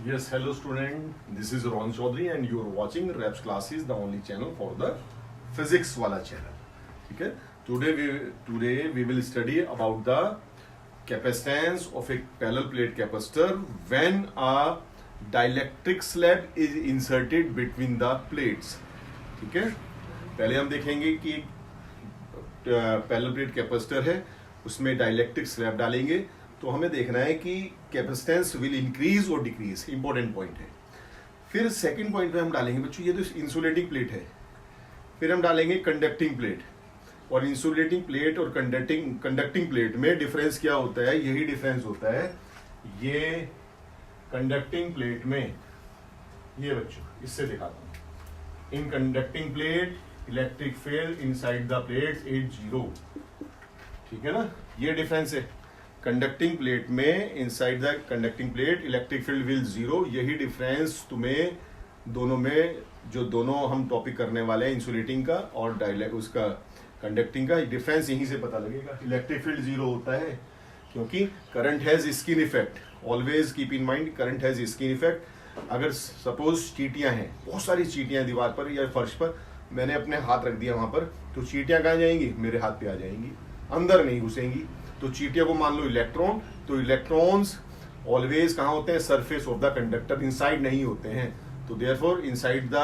Yes, hello student. This is Ron Chaudhary and you are watching Reps Classes, the only channel for the physics wala channel. ठीक है? Today we will study about the capacitance of a parallel plate capacitor when a dielectric slab is inserted between the plates. ठीक है? पहले हम देखेंगे कि parallel plate capacitor है, उसमें डाइलेक्ट्रिक स्लैब डालेंगे तो हमें देखना है कि कैपेसिटेंस विल इंक्रीज और डिक्रीज, इंपॉर्टेंट पॉइंट है। फिर सेकंड पॉइंट पे हम डालेंगे बच्चों, ये तो इंसुलेटिंग प्लेट है, फिर हम डालेंगे कंडक्टिंग प्लेट। और इंसुलेटिंग प्लेट और कंडक्टिंग प्लेट में डिफरेंस क्या होता है, यही डिफरेंस होता है। ये कंडक्टिंग प्लेट में, ये बच्चों इससे दिखाता हूं, in conducting plate electric field inside the plates is 0। ठीक है ना, ये डिफरेंस है। कंडक्टिंग प्लेट में inside the conducting plate electric field will 0। यही डिफरेंस तुम्हें दोनों में, जो दोनों हम टॉपिक करने वाले हैं, इंसुलेटिंग का और उसका कंडक्टिंग का, डिफरेंस यहीं से पता लगेगा। इलेक्ट्रिक फील्ड 0 होता है क्योंकि current has skin effect. Always keep in mind, current has skin effect. अगर सपोज चींटियां हैं, बहुत सारी चींटियां दीवार पर या फर्श पर, मैंने अपने हाथ रख दिया वहां पर, तो चींटियां कहाँ जाएंगी, मेरे हाथ पे आ जाएंगी, अंदर नहीं घुसेंगी। तो चींटियों को मान लो इलेक्ट्रॉन, तो इलेक्ट्रॉन्स ऑलवेज कहाँ होते हैं, surface of the conductor, inside नहीं होते हैं। तो therefore inside the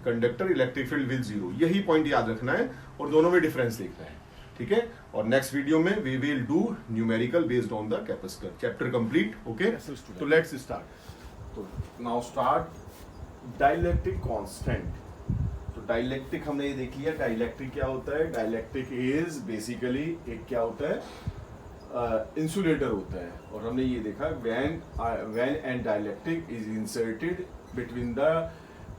conductor electric field will 0। यही पॉइंट याद रखना है और दोनों में डिफरेंस देखना है। ठीक है, और नेक्स्ट वीडियो में we will do numerical based on the capacitor. Chapter complete. Okay, तो लेट्स स्टार्ट। तो नाउ स्टार्ट डाइलेक्ट्रिक कांस्टेंट। तो डाइलेक्ट्रिक हमने ये देख लिया, डाइलेक्ट्रिक क्या होता है। डाइलेक्ट्रिक इज बेसिकली एक क्या होता है, इंसुलेटर होता है। और हमने ये देखा when an dielectric is inserted between the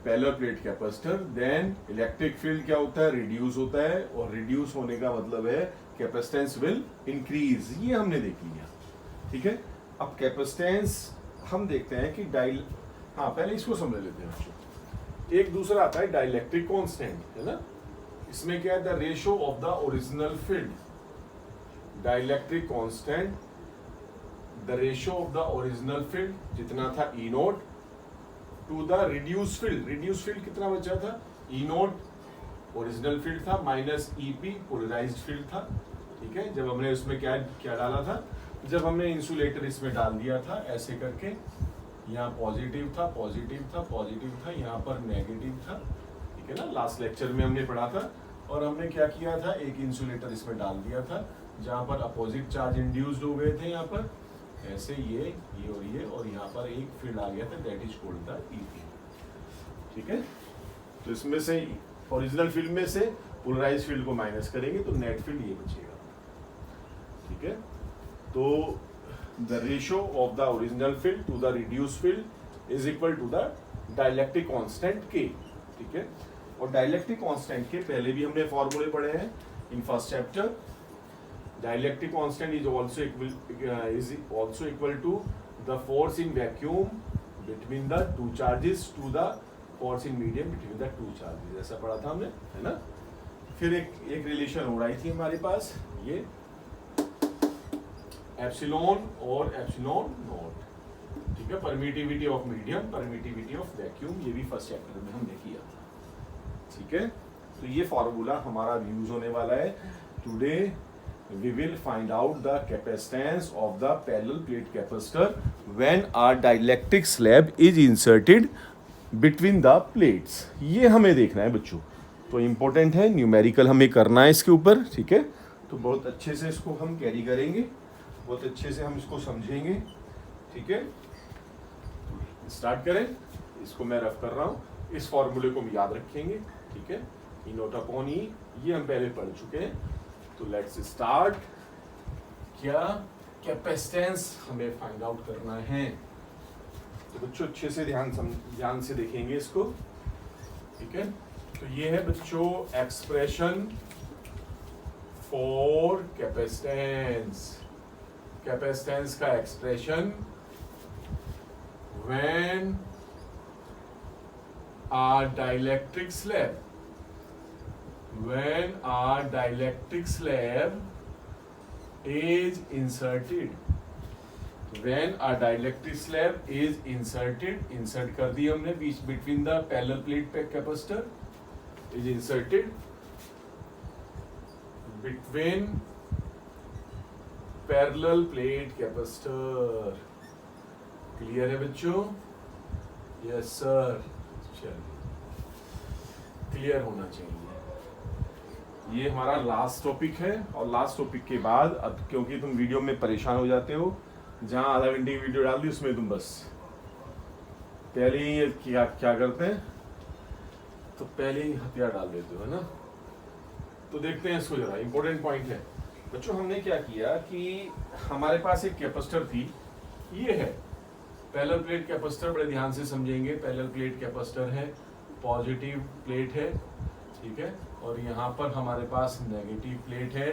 parallel plate capacitor, then electric field क्या होता है, रिड्यूस होता है। और रिड्यूस होने का मतलब है कैपेसिटेंस विल इंक्रीज। ये हमने देख लिया। ठीक है, अब कैपेसिटेंस हम देखते हैं कि पहले इसको समझ लेते हैं बच्चों। एक दूसरा आता है डाइलेक्ट्रिक कांस्टेंट, है ना। इसमें क्या है, the ratio of the original field. Dielectric constant, the ratio of the original field जितना था E naught to the reduce field. Reduce field कितना बचा था, ई नोट ओरिजिनल फील्ड था माइनस ईपी पोलराइज्ड फील्ड था। ठीक है, जब हमने उसमें क्या क्या डाला था, जब हमने इंसुलेटर इसमें डाल दिया था ऐसे करके, यहाँ पॉजिटिव था, पॉजिटिव था, पॉजिटिव था, यहाँ पर नेगेटिव था। ठीक है ना, लास्ट लेक्चर में हमने पढ़ा था। और हमने क्या किया था, एक इंसुलेटर इसमें डाल दिया था जहाँ पर अपोजिट चार्ज इंड्यूस्ड हो गए थे, यहाँ पर ऐसे ये और यहाँ पर एक फील्ड आ गया था, that is called the EP. ठीक है, तो इसमें से ओरिजिनल फील्ड में से पोलराइज्ड फील्ड को माइनस करेंगे तो नेट फील्ड ये बचेगा। ठीक है, तो the ratio of the original field to the reduce field is equal to the dielectric constant के। ठीक है, और डाइलेक्ट्रिक कांस्टेंट के पहले भी हमने फॉर्मूले पढ़े हैं in first chapter. Dielectric constant is also equal to the force in vacuum between the two charges to the force in medium between the two charges। ऐसा पढ़ा था हमने, है ना। फिर एक रिलेशन हो रही थी हमारे पास, ये एप्सिलॉन और एप्सिलॉन नॉट। ठीक है, permittivity of medium, permittivity of vacuum, ये भी फर्स्ट चैप्टर में हमने किया था। ठीक है, तो ये फॉर्मूला हमारा यूज होने वाला है। Today we will find out the capacitance of the parallel plate capacitor when a dielectric slab is inserted between the plates। ये हमें देखना है बच्चों, तो इम्पोर्टेंट है, न्यूमेरिकल हमें करना है इसके ऊपर। ठीक है, तो बहुत अच्छे से इसको हम कैरी करेंगे, बहुत अच्छे से हम इसको समझेंगे। ठीक है, स्टार्ट करें। इसको मैं रफ कर रहा हूँ, इस फॉर्मूले को हम याद रखेंगे। ठीक है, ई नोट अपॉन ई, ये हम पहले पढ़ चुके हैं। तो लेट्स स्टार्ट। क्या कैपेसिटेंस हमें फाइंड आउट करना है, तो बच्चों अच्छे से ध्यान से देखेंगे इसको। ठीक है, तो ये है बच्चों एक्सप्रेशन फॉर कैपेसिटेंस। कैपेसिटेंस का expression when a dielectric slab, when a dielectric slab is inserted When a dielectric slab is inserted, insert कर दी हमने बीच between the parallel plate capacitor is inserted between parallel plate capacitor. Clear है बच्चों? Yes sir, चलिए clear होना चाहिए। ये हमारा last topic है और लास्ट टॉपिक के बाद अब क्योंकि तुम वीडियो में परेशान हो जाते हो, जहां आधा घंटे की वीडियो डाल दी उसमें तुम बस पहले ही क्या करते हैं, तो पहले ही हथियार डाल देते हो, है ना। तो देखते हैं इसको जरा, इंपॉर्टेंट पॉइंट है बच्चों। हमने क्या किया कि हमारे पास एक कैपेसिटर थी, ये है पैरेलल प्लेट कैपेसिटर। बड़े ध्यान से समझेंगे, पैरेलल प्लेट कैपेसिटर है, पॉजिटिव प्लेट है, ठीक है, और यहाँ पर हमारे पास नेगेटिव प्लेट है,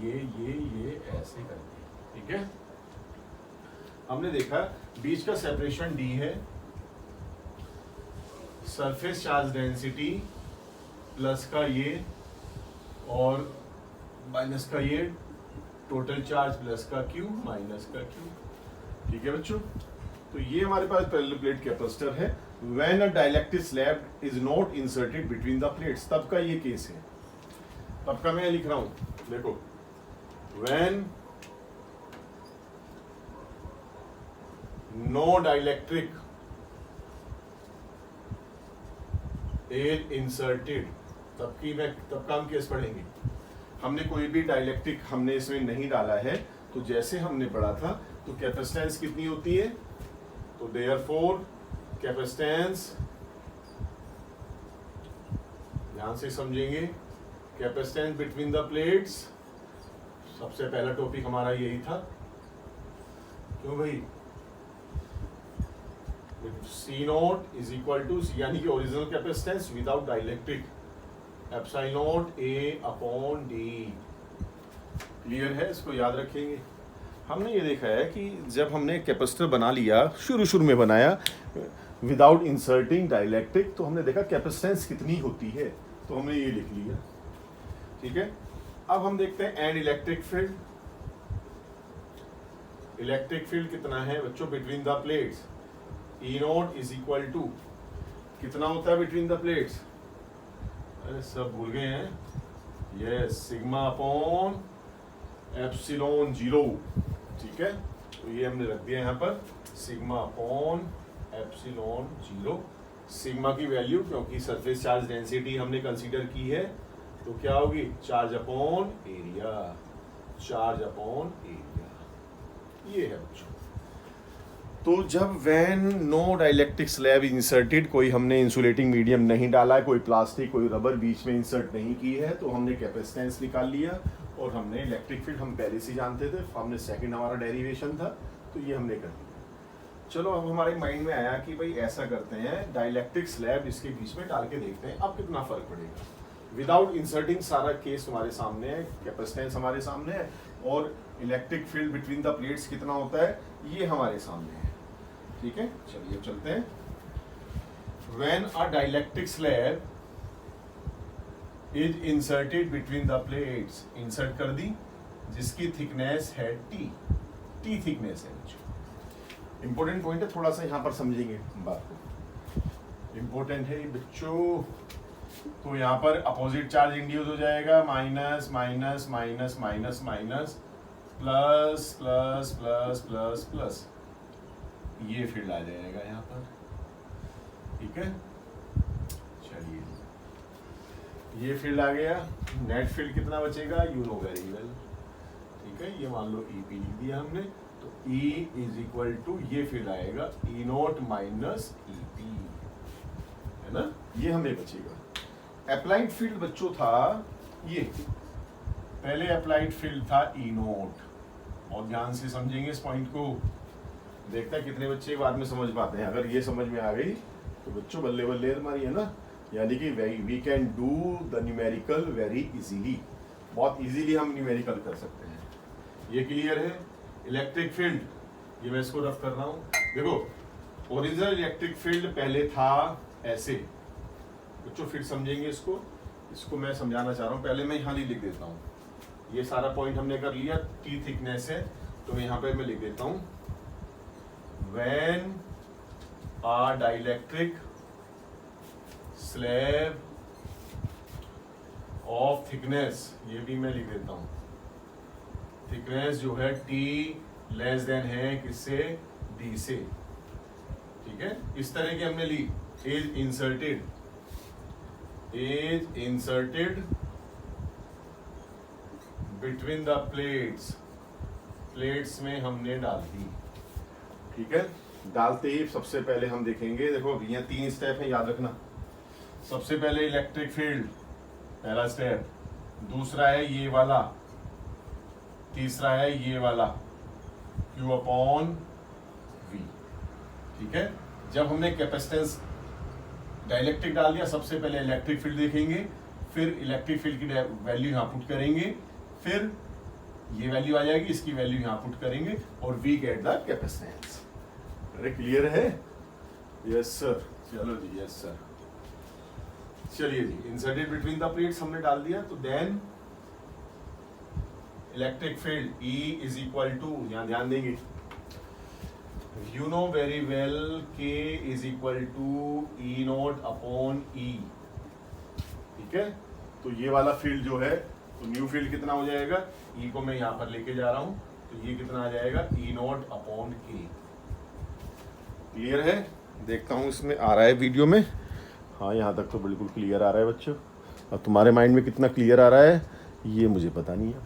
ये ऐसे करके, ठीक है। हमने देखा बीच का सेपरेशन डी है, सरफेस चार्ज डेंसिटी प्लस का ये और माइनस का ये, टोटल चार्ज प्लस का क्यू माइनस का क्यू, ठीक है बच्चों। तो ये हमारे पास पैरेलल प्लेट कैपेसिटर है। When a dielectric slab is not inserted between the plates, तब का ये केस है, तब का मैं लिख रहा हूं, देखो when no dielectric is inserted, तब का हम केस पढ़ेंगे। हमने कोई भी डाइलेक्ट्रिक हमने इसमें नहीं डाला है, तो जैसे हमने पढ़ा था तो कैपेसिटेंस कितनी होती है, तो देयरफॉर कैपेसिटेंस, ध्यान से समझेंगे, कैपेसिटेंस बिटवीन द प्लेट्स, सबसे पहला टॉपिक हमारा यही था, क्यों भाई, C not is equal to, यानी कि original capacitance without dielectric, epsilon A upon D। Clear है, इसको याद रखेंगे। हमने ये देखा है कि जब हमने कैपेसिटर बना लिया, शुरू में बनाया विदाउट इंसर्टिंग डाइलेक्ट्रिक, तो हमने देखा कैपेसिटेंस कितनी होती है, तो हमने ये लिख लिया, ठीक है। अब हम देखते हैं and electric field. Electric field कितना है बच्चों between the plates, E not is equal to, कितना होता है बिटवीन द प्लेट्स, अरे सब भूल गए हैं, यस, सिग्मा अपॉन एप्सिलॉन 0, ठीक है। तो ये हमने रख दिया यहाँ पर, सिग्मा अपॉन एप्सिलॉन 0। सिग्मा की वैल्यू, क्योंकि सरफेस चार्ज डेंसिटी हमने कंसीडर की है, तो क्या होगी, charge upon area, charge upon area, ये है बच्चों। तो जब when no dielectric slab inserted, कोई हमने इंसुलेटिंग मीडियम नहीं डाला है, कोई प्लास्टिक कोई रबर बीच में इंसर्ट नहीं की है, तो हमने कैपेसिटेंस निकाल लिया और हमने इलेक्ट्रिक फील्ड हम पहले से जानते थे, हमने सेकंड हमारा डेरिवेशन था, तो ये हमने कर दिया। चलो अब हमारे माइंड में आया कि भाई ऐसा करते हैं, डाइलेक्ट्रिक स्लैब इसके बीच में डाल के देखते हैं अब कितना फर्क पड़ेगा। विदाउट इंसर्टिंग सारा केस हमारे सामने है, कैपेसिटेंस हमारे सामने है और electric field between the plates कितना होता है ये हमारे सामने है, ठीक है। चलिए चलते हैं। When a dielectric slab is inserted between the plates, insert कर दी, जिसकी थिकनेस है टी थिकनेस है बच्चों। इंपॉर्टेंट पॉइंट है, थोड़ा सा यहाँ पर समझेंगे बात को, इंपॉर्टेंट है बच्चों। तो यहाँ पर अपोजिट चार्ज इंड्यूस हो जाएगा, minus minus minus minus minus plus plus plus plus plus, ये फील्ड आ जाएगा यहाँ पर, ठीक है। चलिए ये फील्ड आ गया, नेट फील्ड कितना बचेगा, यू नो वेरी वेल, ठीक है। ये मान लो EP लिख दिया हमने, तो E इज इक्वल टू, ये फील्ड आएगा E नॉट माइनस EP, है ना, ये हमें बचेगा। अप्लाइड फील्ड बच्चों था ये, पहले अप्लाइड फील्ड था E नॉट, और ध्यान से समझेंगे इस पॉइंट को, देखते हैं कितने बच्चे बाद में समझ पाते हैं। अगर ये समझ में आ गई तो बच्चों बल्ले बल्ले हमारी, है ना, यानी कि we can do the numerical very easily, बहुत इजीली हम न्यूमेरिकल कर सकते हैं। ये क्लियर है। इलेक्ट्रिक फील्ड, ये मैं इसको रफ कर रहा हूँ, देखो ओरिजिनल इलेक्ट्रिक फील्ड पहले था ऐसे, बच्चों फिर समझेंगे इसको मैं समझाना चाह रहा हूँ, पहले मैं यहाँ लिख देता हूँ। ये सारा पॉइंट हमने कर लिया, T थिकनेस है तो यहाँ पे मैं लिख देता हूं when a dielectric slab of thickness, ये भी मैं लिख देता हूं, थिकनेस जो है T लेस देन है किससे, D से, ठीक है। इस तरह की हमने ली, is inserted between the plates में हमने डाल दी, ठीक है। डालते ही सबसे पहले हम देखेंगे, देखो ये 3 स्टेप है, याद रखना। सबसे पहले इलेक्ट्रिक फील्ड, पहला स्टेप, दूसरा है ये वाला, तीसरा है ये वाला Q अपॉन V, ठीक है। जब हमने कैपेसिटेंस डाइलेक्ट्रिक डाल दिया, सबसे पहले इलेक्ट्रिक फील्ड देखेंगे, फिर इलेक्ट्रिक फील्ड की वैल्यू यहाँ पुट करेंगे, फिर ये वैल्यू आ जाएगी, इसकी वैल्यू यहाँ पुट करेंगे और V गेट द कैपेसिटेंस। अरे क्लियर है? Yes sir. चलो जी, यस सर। चलिए जी, इंसर्टेड बिटवीन द प्लेट्स हमने डाल दिया, तो then electric field E is equal to, यहां ध्यान देंगे, you know very well K is equal to E not upon E, ठीक है। तो ये वाला फील्ड जो है, तो न्यू फील्ड कितना हो जाएगा, E को मैं यहां पर लेके जा रहा हूं, तो ये कितना आ जाएगा, E not upon K। Clear है? देखता हूं इसमें आ रहा है वीडियो में, हाँ यहाँ तक तो बिल्कुल क्लियर आ रहा है बच्चों। अब तुम्हारे माइंड में कितना क्लियर आ रहा है ये मुझे पता नहीं है,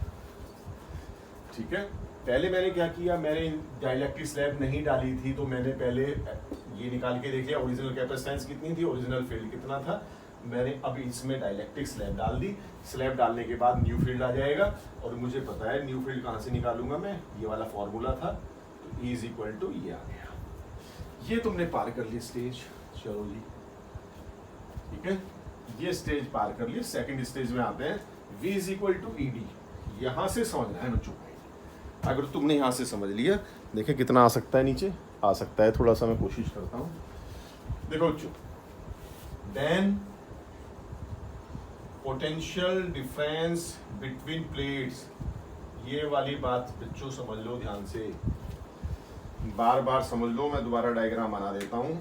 ठीक है। पहले मैंने क्या किया, मैंने डाइलेक्ट्रिक स्लैब नहीं डाली थी, तो मैंने पहले ये निकाल के देख लिया ओरिजिनल कैपेसिटेंस कितनी थी, ओरिजिनल फील्ड कितना था। मैंने अब इसमें डाइलेक्ट्रिक स्लैब डाल दी, स्लैब डालने के बाद न्यू फील्ड आ जाएगा, और मुझे पता है न्यू फील्ड कहाँ से निकालूंगा मैं, ये वाला फॉर्मूला था, तो E इज इक्वल टू ये आ गया। ये तुमने पार कर ली स्टेज, चलो जी, ठीक है। ये स्टेज पार कर ली, सेकंड स्टेज में आते हैं, V is equal to ED। यहां से समझना है बच्चों, अगर तुमने यहां से समझ लिया, देखें कितना आ सकता है, नीचे आ सकता है, थोड़ा सा मैं कोशिश करता हूं। देखो बच्चों, then potential difference between plates, ये वाली बात बच्चों समझ लो ध्यान से, बार बार समझ लो। मैं दोबारा डायग्राम बना देता हूं,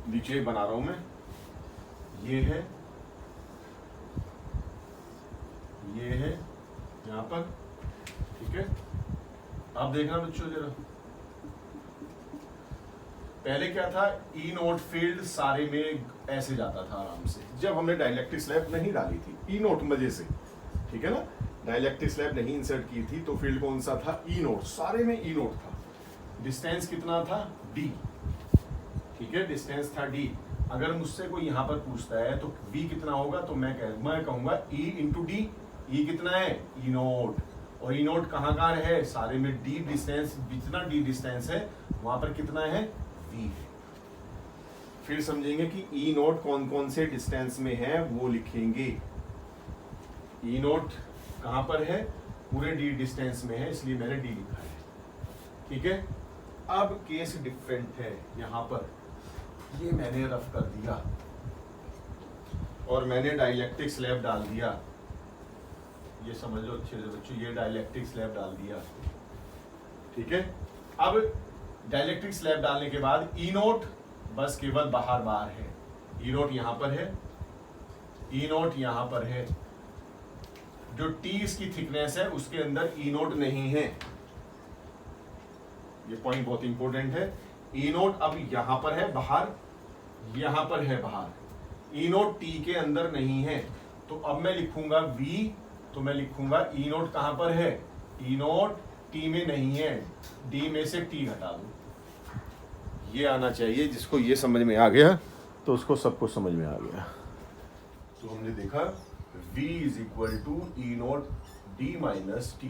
नीचे बना रहा हूं मैं, ये है यहां पर, ठीक है। अब देखना बच्चों जरा, पहले क्या था, E नोट फील्ड सारे में ऐसे जाता था आराम से, जब हमने डाइलेक्ट्रिक स्लैब नहीं डाली थी, E नोट मजे से, ठीक है ना। डाइलेक्ट्रिक स्लैब नहीं इंसर्ट की थी, तो फील्ड कौन सा था, E नोट, सारे में E नोट था। डिस्टेंस कितना था, D, ठीक है, डिस्टेंस था D। अगर मुझसे कोई यहाँ पर पूछता है तो V कितना होगा, तो मैं कहूंगा E इंटू D। E कितना है, E नोट, और E नोट कहाँ है, सारे में D डिस्टेंस, जितना D डिस्टेंस है वहां पर कितना है, V। फिर समझेंगे कि E नोट कौन कौन से डिस्टेंस में है, वो लिखेंगे। E नोट कहां पर है, पूरे D डिस्टेंस में है, इसलिए मैंने D लिखा है, ठीक है। अब केस डिफरेंट है, यहां पर ये मैंने रफ कर दिया और मैंने डाइलेक्ट्रिक स्लैब डाल दिया, ये समझ लो अच्छे से बच्चों, ये डाइलेक्ट्रिक स्लैब डाल दिया, ठीक है। अब डाइलेक्ट्रिक स्लैब डालने के बाद E नोट बस केवल बाहर है, E नोट यहां पर है, E नोट यहां पर है, जो T इसकी थिकनेस है उसके अंदर E नोट नहीं है, ये पॉइंट बहुत इंपॉर्टेंट है। E नोट अब यहां पर है बाहर, यहां पर है बाहर, E नोट T के अंदर नहीं है, तो अब मैं लिखूंगा V, तो मैं लिखूंगा E नोट कहां पर है, E नोट T में नहीं है, D में से T हटा दो, ये आना चाहिए। जिसको ये समझ में आ गया तो उसको सब कुछ समझ में आ गया। तो हमने देखा V is equal to E not D minus T,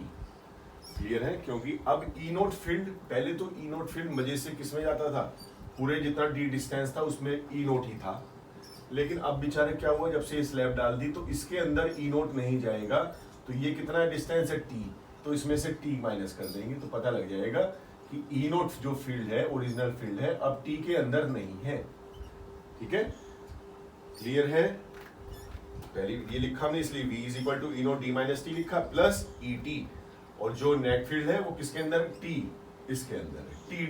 clear है। क्योंकि अब E नोट फील्ड, पहले तो E नोट फील्ड मजे से किसमें जाता था, पूरे जितना D डिस्टेंस था उसमें E नोट ही था, लेकिन अब बेचारे क्या हुआ, जब से स्लैब डाल दी तो इसके अंदर E नोट नहीं जाएगा, तो ये कितना डिस्टेंस है T, तो इसमें से T माइनस कर देंगे, तो पता लग जाएगा कि E नोट जो फील्ड है, ओरिजिनल फील्ड है, अब T के अंदर नहीं है, ठीक है, क्लियर है। पहले ये लिखा हमने इसलिए V is equal to E not D minus T लिखा, प्लस ET, और जो नेट फील्ड है वो किसके अंदर, टी इसके अंदर है, टी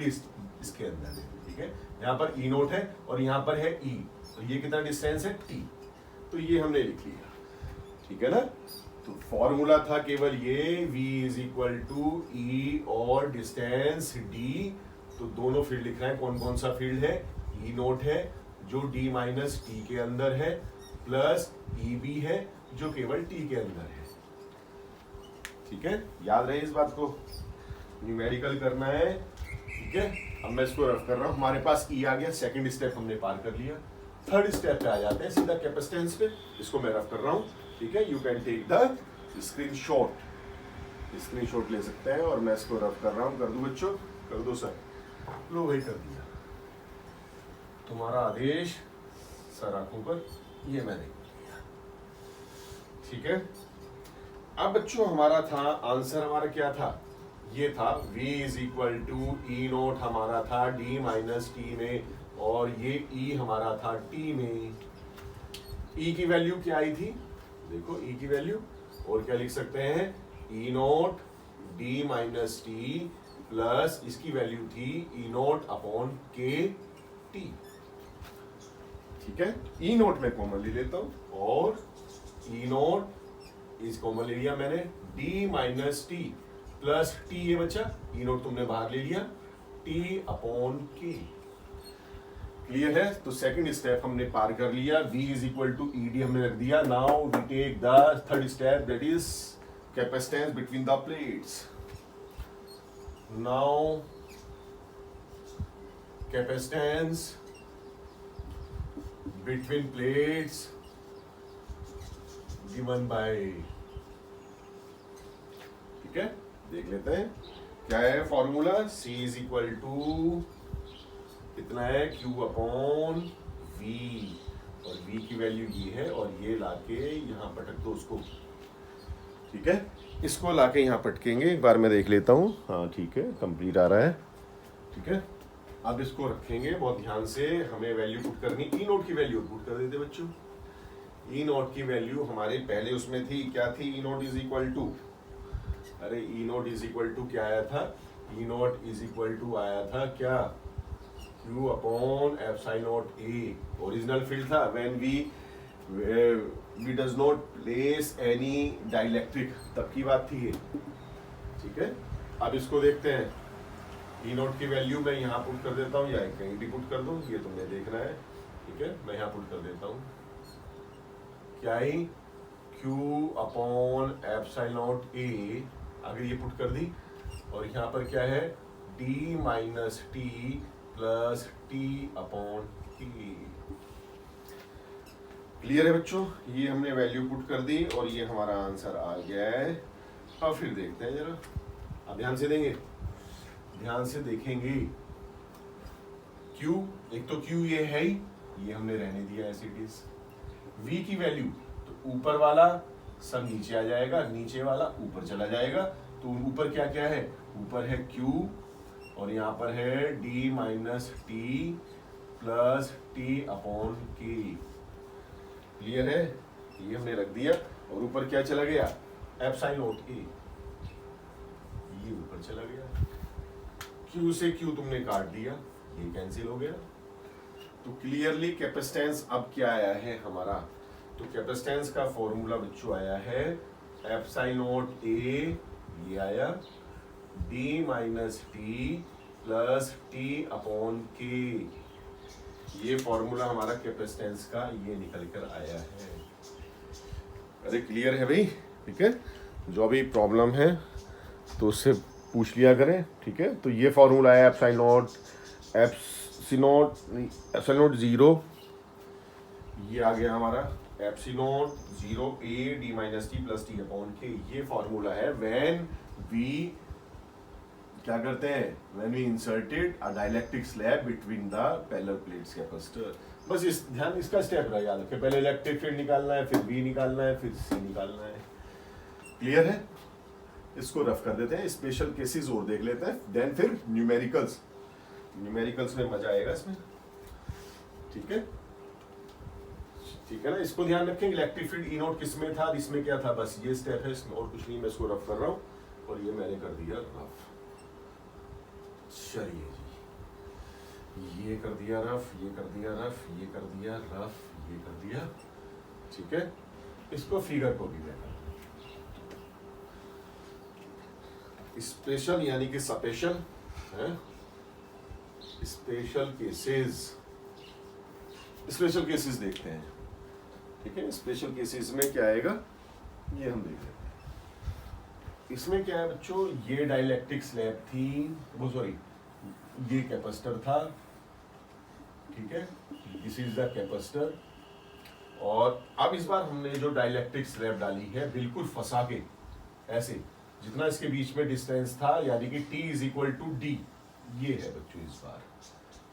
इसके अंदर है, ठीक है। यहाँ पर ई नोट है और यहाँ पर है ई, तो ये कितना डिस्टेंस है, टी, तो ये हमने लिख लिया, ठीक है ना। तो फॉर्मूला था केवल ये, v इज इक्वल टू ई और डिस्टेंस d, तो दोनों फील्ड लिख रहे हैं, कौन कौन सा फील्ड है, ई नोट है जो d माइनस टी के अंदर है, प्लस ई बी है जो केवल t के अंदर है, ठीक है। याद रहे इस बात को, न्यूमेरिकल करना है, ठीक है। अब मैं इसको रफ कर रहा हूं, हमारे पास ई आ गया, सेकंड स्टेप हमने पार कर लिया, थर्ड स्टेप पे आ जाते हैं सीधा कैपेसिटेंस पे, इसको मैं रफ कर रहा हूं, ठीक है। You can take the screenshot ले सकते हैं, और मैं इसको रफ कर रहा हूं, कर दूं बच्चों, कर दो सर, लो वही कर दिया, तुम्हारा आदेश सर आंखों पर, ये मैंने कर लिया, ठीक है। अब बच्चों हमारा था आंसर, हमारा क्या था, ये था v is equal to E not हमारा था d माइनस टी में, और ये e हमारा था t में। e की वैल्यू क्या आई थी, देखो e की वैल्यू, और क्या लिख सकते हैं, e not d minus T plus इसकी वैल्यू थी e नोट अपॉन के टी, ठीक है। e नोट में कॉमन ले लेता हूं, और e नोट इस कॉमन ले लिया मैंने, d minus T plus T ये बचा, ई नोट तुमने बाहर ले लिया, टी अपॉन के, क्लियर है। तो सेकंड स्टेप हमने पार कर लिया, v is equal to E D हमने रख दिया। Now we take the third step, that is capacitance between the plates. Now capacitance between plates given by, ठीक है, देख लेते हैं क्या है formula, C is equal to कितना है, Q अपॉन V, और V की वैल्यू ये है, और ये लाके यहाँ पटक दो उसको, ठीक है, इसको लाके यहाँ पटकेंगे, एक बार मैं देख लेता हूँ, हाँ ठीक है, कंप्लीट आ रहा है, ठीक है। अब इसको रखेंगे बहुत ध्यान से, हमें वैल्यू पुट करनी, ई नोट की वैल्यू पुट कर देते बच्चों। ई नोट की वैल्यू हमारे पहले उसमें थी, क्या थी, E note is equal to, अरे E note is equal to क्या आया था, E note is equal to आया था क्या, Q upon epsilon naught A, original field था, when we does not place any dielectric, तब की बात थी ये, ठीक है। अब इसको देखते हैं, ई नोट की वैल्यू मैं यहाँ पुट कर देता हूँ, या कहीं भी पुट कर दूँ, ये तुमने देखना है, ठीक है, मैं यहाँ पुट कर देता हूँ, क्या ही Q अपॉन एप्सिलॉन नॉट ए, अगर ये पुट कर दी, और यहाँ पर क्या है, d minus T plus T upon T, clear है बच्चों, ये हमने वैल्यू पुट कर दी, और ये हमारा आंसर आ गया है। अब फिर देखते हैं जरा, अब ध्यान से देंगे, ध्यान से देखेंगे, Q, एक तो Q ये है ही, ये हमने रहने दिया एज इट इज, V की वैल्यू, तो ऊपर वाला सब नीचे आ जाएगा, नीचे वाला ऊपर चला जाएगा, तो ऊपर क्या क्या है, ऊपर है Q, और यहाँ पर है d minus T plus T upon के, क्लियर है, ये हमने रख दिया, और ऊपर क्या चला गया, एप्सिलॉन नॉट ए, ये ऊपर चला गया, Q से Q तुमने काट दिया, ये कैंसिल हो गया, तो क्लियरली कैपेसिटेंस अब क्या आया है हमारा, तो कैपेसिटेंस का फॉर्मूला बच्चों आया है एप्सिलॉन नॉट ए, ये आया d minus T plus T upon K, ये फॉर्मूला हमारा कैपेसिटेंस का ये निकल कर आया है। अरे क्लियर है भाई, ठीक है, जो अभी प्रॉब्लम है तो उससे पूछ लिया करें, ठीक है। तो ये फॉर्मूला है एप्सिलॉन नॉट जीरो, ये आ गया हमारा epsilon zero A D minus T plus T upon K, ये फॉर्मूला है व्हेन वी क्या करते हैं, when we inserted a dielectric slab between the parallel plates capacitor. बस इस ध्यान इसका स्टेप रहा, याद रखें, पहले इलेक्ट्रिक फील्ड निकालना है, फिर V निकालना है, फिर C निकालना है, क्लियर है। इसको रफ कर देते हैं, स्पेशल केसेस और देख लेते हैं, देन फिर न्यूमेरिकल्स में मजा आएगा इसमें, ठीक है, ठीक है ना। इसको ध्यान रखें, इलेक्ट्रिक फील्ड ई नोट किस में था, इसमें क्या था, बस ये स्टेप है इसमें, और कुछ नहीं, मैं इसको रफ कर रहा हूँ, और ये मैंने कर दिया रफ। चलिए जी, ये कर दिया रफ, ये कर दिया रफ, ये कर दिया रफ, ये कर दिया, ठीक है। इसको फिगर को भी मैं कर स्पेशल यानी कि स्पेशल है, स्पेशल केसेस, स्पेशल केसेस देखते हैं, ठीक है। स्पेशल केसेस में क्या आएगा ये हम देख लेते हैं। इसमें क्या है बच्चों, ये डाइलेक्ट्रिक स्लैब थी, वो सॉरी ये कैपेसिटर था, ठीक है, दिस इज द कैपेसिटर। और अब इस बार हमने जो डाइलेक्ट्रिक स्लैब डाली है बिल्कुल फंसा के ऐसे, जितना इसके बीच में डिस्टेंस था यानी कि T is equal to D, ये है बच्चों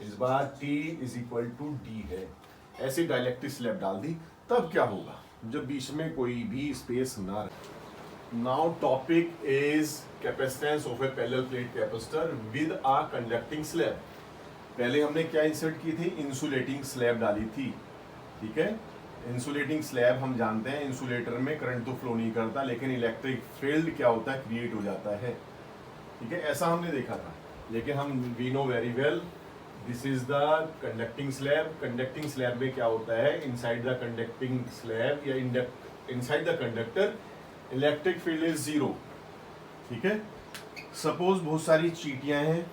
इस बार T is equal to D है। ऐसी डाइलेक्ट्रिक स्लैब डाल दी, तब क्या होगा जब बीच में कोई भी स्पेस ना रहे। Now topic is capacitance of A parallel plate capacitor with a conducting slab. पहले हमने क्या इंसर्ट की थी, इंसुलेटिंग स्लैब डाली थी, ठीक है। इंसुलेटिंग स्लैब हम जानते हैं इंसुलेटर में करंट तो फ्लो नहीं करता, लेकिन इलेक्ट्रिक फील्ड क्या होता है, क्रिएट हो जाता है, ठीक है। ऐसा हमने देखा था, लेकिन हम we know very well this is the conducting slab. Conducting slab में क्या होता है, इनसाइड द कंडक्टिंग स्लैब या inside the conductor electric field is zero, ठीक है। सपोज बहुत सारी चींटियां हैं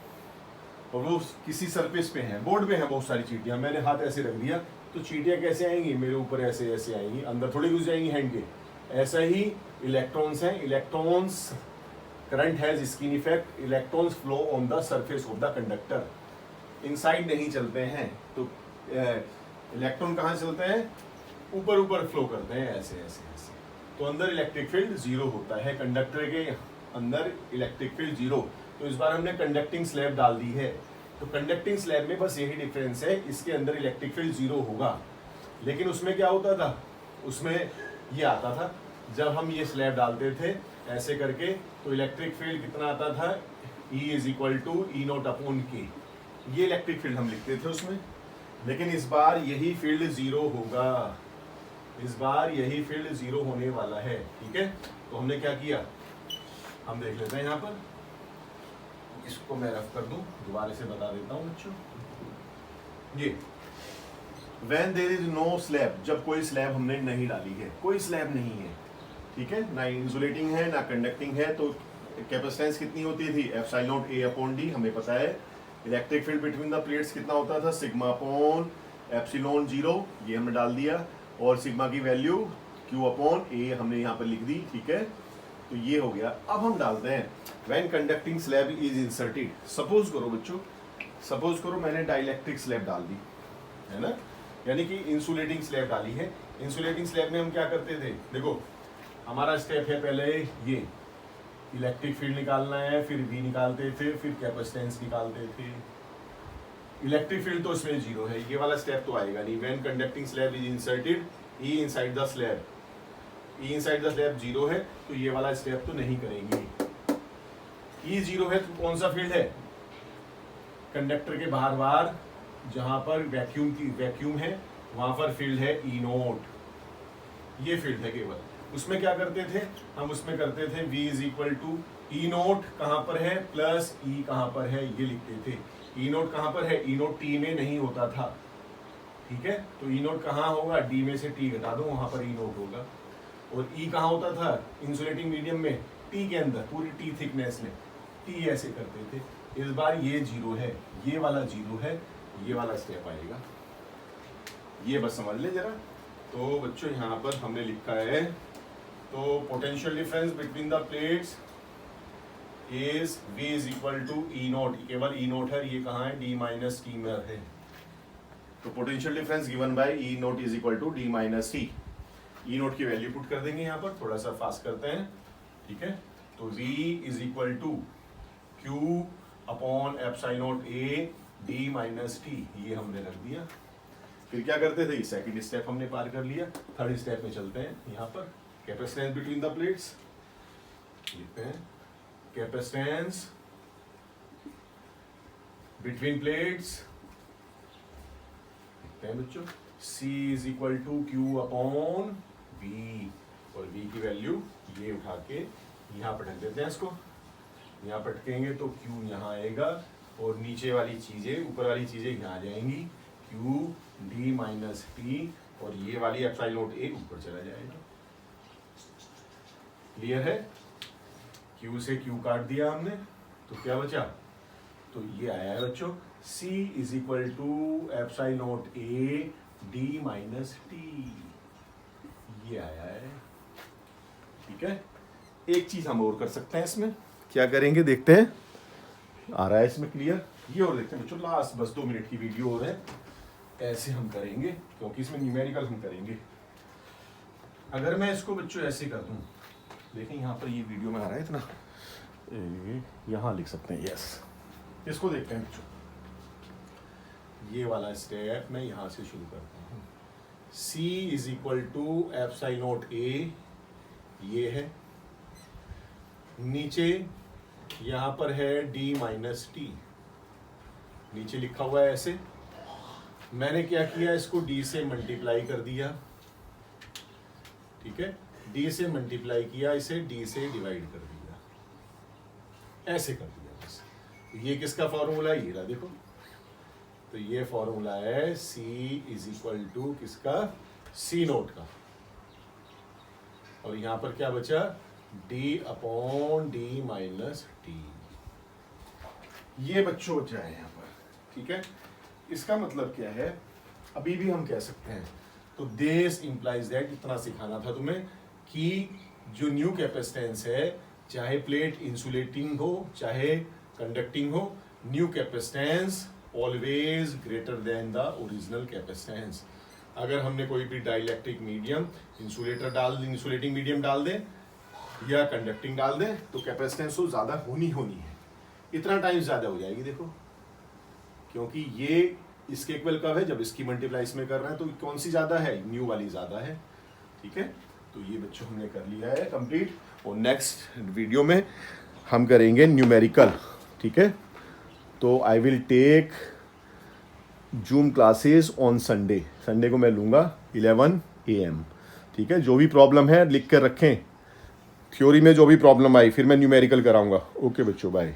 और वो किसी सरफेस पे हैं, बोर्ड पे हैं बहुत सारी चींटियां, मैंने हाथ ऐसे रख दिया तो चींटियां कैसे आएंगी, मेरे ऊपर ऐसे ऐसे आएंगी, अंदर थोड़ी घुस जाएंगी हैंड के। ऐसा ही इलेक्ट्रॉन्स हैं, electrons current has skin effect, electrons flow on the surface of the conductor, inside नहीं चलते हैं। तो इलेक्ट्रॉन कहाँ चलते हैं, ऊपर ऊपर फ्लो करते हैं ऐसे ऐसे ऐसे, तो अंदर इलेक्ट्रिक फील्ड जीरो होता है, कंडक्टर के अंदर इलेक्ट्रिक फील्ड जीरो। तो इस बार हमने कंडक्टिंग स्लैब डाल दी है, तो कंडक्टिंग स्लैब में बस यही डिफरेंस है, इसके अंदर इलेक्ट्रिक फील्ड जीरो होगा। लेकिन उसमें क्या होता था, उसमें ये आता था जब हम ये स्लैब डालते थे ऐसे करके, तो इलेक्ट्रिक फील्ड कितना आता था, E is equal to E not upon K, ये इलेक्ट्रिक फील्ड हम लिखते थे उसमें। लेकिन इस बार यही फील्ड जीरो होगा, इस बार यही फील्ड जीरो होने वाला है, ठीक है। तो हमने क्या किया, हम देख लेते हैं यहाँ पर, इसको मैं रफ कर दूं, दोबारा से बता देता हूं बच्चों। ये when there is no slab, जब कोई स्लैब हमने नहीं डाली है, कोई स्लैब नहीं है, ठीक है, ना इंसुलेटिंग है ना कंडक्टिंग है, तो कैपेसिटेंस कितनी होती थी, एप्सिलॉन नॉट ए अपॉन डी, हमें पता है। Electric field between the plates कितना होता था, सिग्मा अपॉन एप्सिलॉन जीरो, ये हमने डाल दिया, और सिग्मा की वैल्यू क्यू अपॉन ए हमने यहाँ पर लिख दी, ठीक है। तो ये हो गया। अब हम डालते हैं when conducting slab is inserted. Suppose करो बच्चों, सपोज करो मैंने डाइलेक्ट्रिक स्लैब डाल दी है ना, यानी कि इंसुलेटिंग स्लैब डाली है। इंसुलेटिंग स्लैब में हम क्या करते थे, देखो हमारा स्टेप है, पहले ये इलेक्ट्रिक फील्ड निकालना है, फिर V निकालते थे, फिर कैपेसिटेंस निकालते थे। इलेक्ट्रिक फील्ड तो इसमें जीरो है, ये वाला स्टेप तो आएगा नहीं। When conducting slab is inserted E inside the slab, E inside the slab zero है, तो ये वाला स्टेप तो नहीं करेंगे। E जीरो है तो कौन सा फील्ड है, कंडक्टर के बाहर बाहर जहां पर वैक्यूम है वहां पर फील्ड है E नोट, ये फील्ड है केवल। उसमें क्या करते थे हम, उसमें करते थे V is equal to E not कहाँ पर है प्लस E कहाँ पर है, ये लिखते थे। E नोट कहाँ पर है, E नोट T में नहीं होता था, ठीक है, तो E नोट कहाँ होगा, D में से T घटा दो, वहां पर E नोट होगा। और E कहाँ होता था, इंसुलेटिंग मीडियम में T के अंदर, पूरी T थिकनेस में, T ऐसे करते थे। इस बार ये जीरो है, ये वाला जीरो है, ये वाला स्टेप आएगा, ये बस समझ ले जरा। तो बच्चों यहाँ पर हमने लिखा है, तो potential difference between the plates is V is equal to E not, केवल ई नोट है, ये कहाँ है, D माइनस टी में है। तो potential difference given by E note is equal to D minus T. E not की value put कर देंगे यहाँ पर, थोड़ा सा फास्ट करते हैं, ठीक है। तो V is equal to Q upon epsilon not A D minus T, ये हमने रख दिया। फिर क्या करते थे, सेकंड स्टेप हमने पार कर लिया, थर्ड स्टेप में चलते हैं। यहाँ पर कैपेसिटेंस बिटवीन द प्लेट्स लिखते हैं, कैपेसिटेंस बिटवीन प्लेट्स लिखते हैं बच्चों, C is equal to Q upon V, और V की वैल्यू ये उठा के यहाँ पर रख देते हैं इसको। यहाँ पटकेंगे तो Q यहाँ आएगा और नीचे वाली चीज़ें, ऊपर वाली चीज़ें यहाँ आ जाएंगी, Q D माइनस T, और ये वाली एप्सिलॉन नॉट A ऊपर चला जाएगा। क्लियर है? Q से Q काट दिया हमने, तो क्या बचा? तो ये आया है बच्चों, C is equal to epsilon not A D minus T, ये आया है। ठीक है, एक चीज हम और कर सकते हैं इसमें, क्या करेंगे देखते हैं, आ रहा है इसमें क्लियर? ये और देखते हैं बच्चों, लास्ट बस 2 मिनट की वीडियो और है, ऐसे हम करेंगे क्योंकि इसमें न्यूमेरिकल हम करेंगे। अगर मैं इसको बच्चों ऐसे कर दूं, देखें यहाँ पर ये वीडियो में आ रहा है इतना, यहाँ लिख सकते हैं यस। इसको देखते हैं बच्चों, ये वाला स्टेप मैं यहाँ से शुरू करता हूँ। C is equal to epsilon not A, ये है, नीचे यहाँ पर है D माइनस T, नीचे लिखा हुआ है ऐसे। मैंने क्या किया, इसको D से मल्टीप्लाई कर दिया, ठीक है, D से मल्टीप्लाई किया, इसे D से डिवाइड कर दिया, ऐसे कर दिया बस। ये किसका फॉर्मूला है? ये रहा देखो, तो ये फॉर्मूला है C इज इक्वल टू किसका? C नोट का, और यहाँ पर क्या बचा? D upon D minus T, ये बच्चों बचा है यहाँ पर। ठीक है, इसका मतलब क्या है, अभी भी हम कह सकते हैं, तो दिस इंप्लाइज दैट, इतना सिखाना था तुम्हें कि जो न्यू कैपेसिटेंस है, चाहे प्लेट इंसुलेटिंग हो चाहे कंडक्टिंग हो, new capacitance always greater than the original capacitance. अगर हमने कोई भी डाइलेक्ट्रिक मीडियम, इंसुलेटिंग मीडियम डाल दें या कंडक्टिंग डाल दें, तो कैपेसिटेंस तो ज़्यादा होनी है, इतना टाइम ज़्यादा हो जाएगी। देखो, क्योंकि ये इसके इक्वल कब है? जब इसकी मल्टीप्लाई इसमें कर रहे हैं, तो कौन सी ज़्यादा है? न्यू वाली ज़्यादा है। ठीक है, तो ये बच्चों हमने कर लिया है कंप्लीट, और नेक्स्ट वीडियो में हम करेंगे न्यूमेरिकल। ठीक है, तो I will take zoom classes on Sunday को मैं लूँगा 11 AM। ठीक है, जो भी प्रॉब्लम है लिख कर रखें, थ्योरी में जो भी प्रॉब्लम आई फिर मैं न्यूमेरिकल कराऊंगा। ओके बच्चों, बाय।